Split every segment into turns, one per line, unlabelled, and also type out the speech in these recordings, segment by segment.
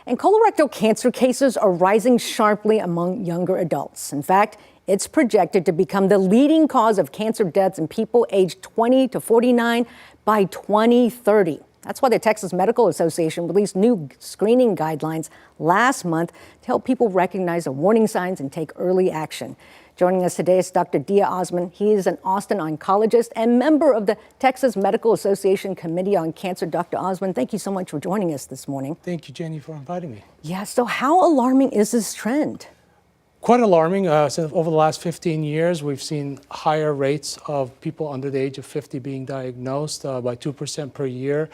And colorectal cancer cases are rising sharply among younger adults. In fact, it's projected to become the leading cause of cancer deaths in people aged 20 to 49 by 2030. That's why the Texas Medical Association released new screening guidelines last month to help people recognize the warning signs and take early action. Joining us today is Dr. Dia Osman. He is an Austin oncologist and member of the Texas Medical Association Committee on Cancer. Dr. Osman, thank you so much for joining us this morning.
Thank you, Jenny, for inviting me.
Yeah, so how alarming is this trend?
Quite alarming. So over the last 15 years, we've seen higher rates of people under the age of 50 being diagnosed by 2% per year.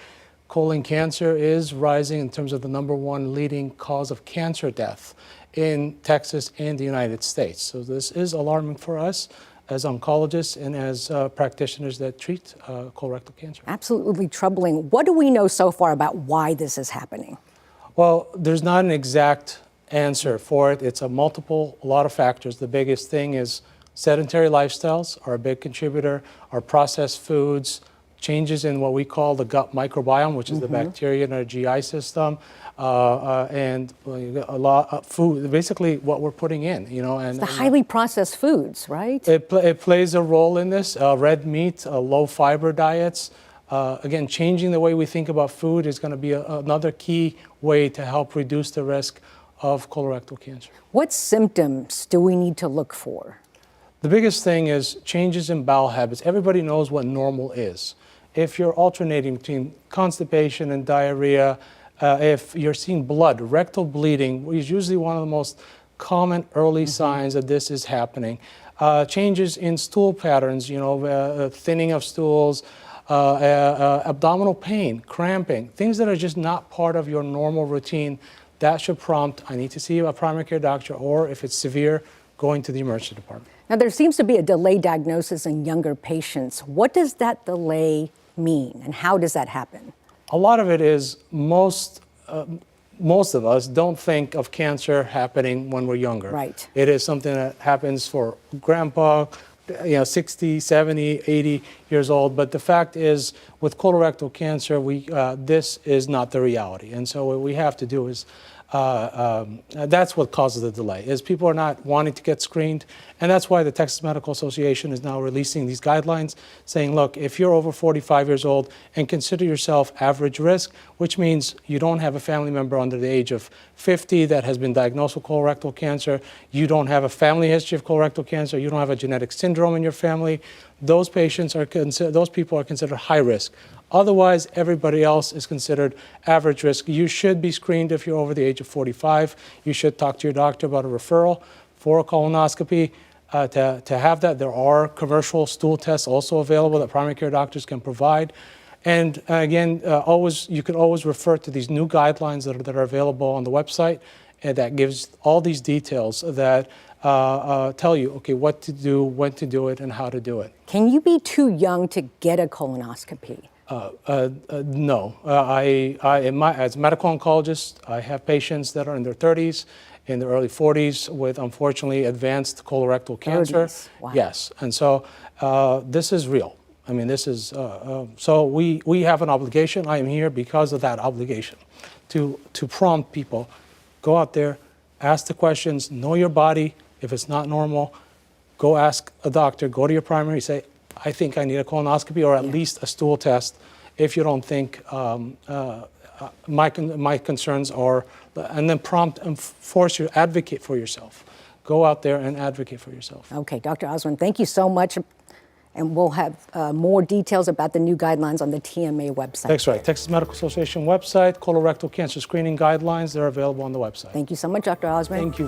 Colon cancer is rising in terms of the #1 leading cause of cancer death in Texas and the United States. So this is alarming for us as oncologists and as practitioners that treat colorectal cancer.
Absolutely troubling. What do we know so far about why this is happening?
Well, there's not an exact answer for it. It's a lot of factors. The biggest thing is sedentary lifestyles are a big contributor, our processed foods, changes in what we call the gut microbiome, which is the bacteria in our GI system, and a lot of food, basically what we're putting in, and
the highly processed foods, right?
It plays a role in this. Red meat, low fiber diets. Again, changing the way we think about food is going to be another key way to help reduce the risk of colorectal cancer.
What symptoms do we need to look for?
The biggest thing is changes in bowel habits. Everybody knows what normal is. If you're alternating between constipation and diarrhea, if you're seeing blood, rectal bleeding is usually one of the most common early signs that this is happening. Changes in stool patterns, thinning of stools, abdominal pain, cramping, things that are just not part of your normal routine, that should prompt, I need to see a primary care doctor, or if it's severe, going to the emergency department.
Now, there seems to be a delayed diagnosis in younger patients. What does that delay mean, and how does that happen?
A lot of it is most of us don't think of cancer happening when we're younger.
Right.
It is something that happens for grandpa, 60, 70, 80 years old. But the fact is, with colorectal cancer, this is not the reality. And so what we have to do is, that's what causes the delay, is people are not wanting to get screened. And that's why the Texas Medical Association is now releasing these guidelines saying, look, if you're over 45 years old and consider yourself average risk, which means you don't have a family member under the age of 50 that has been diagnosed with colorectal cancer, you don't have a family history of colorectal cancer, you don't have a genetic syndrome in your family, those people are considered high risk. Otherwise, everybody else is considered average risk. You should be screened if you're over the age of 45. You should talk to your doctor about a referral for a colonoscopy. To have that, there are commercial stool tests also available that primary care doctors can provide. And again, you can always refer to these new guidelines that are available on the website, and that gives all these details that tell you, okay, what to do, when to do it, and how to do it.
Can you be too young to get a colonoscopy?
No. As a medical oncologist, I have patients that are in their 30s, in their early 40s with, unfortunately, advanced colorectal cancer.
30s. Wow.
Yes. And so this is real. I mean, this is, so we have an obligation. I am here because of that obligation to prompt people. Go out there, ask the questions, know your body. If it's not normal, go ask a doctor, go to your primary, say, I think I need a colonoscopy or at least a stool test if you don't think my concerns are, and then prompt and force you, advocate for yourself. Go out there and advocate for yourself.
Okay, Dr. Osman, thank you so much. And we'll have more details about the new guidelines on the TMA website.
That's right. Texas Medical Association website, colorectal cancer screening guidelines, they're available on the website.
Thank you so much, Dr. Osman.
Thank you.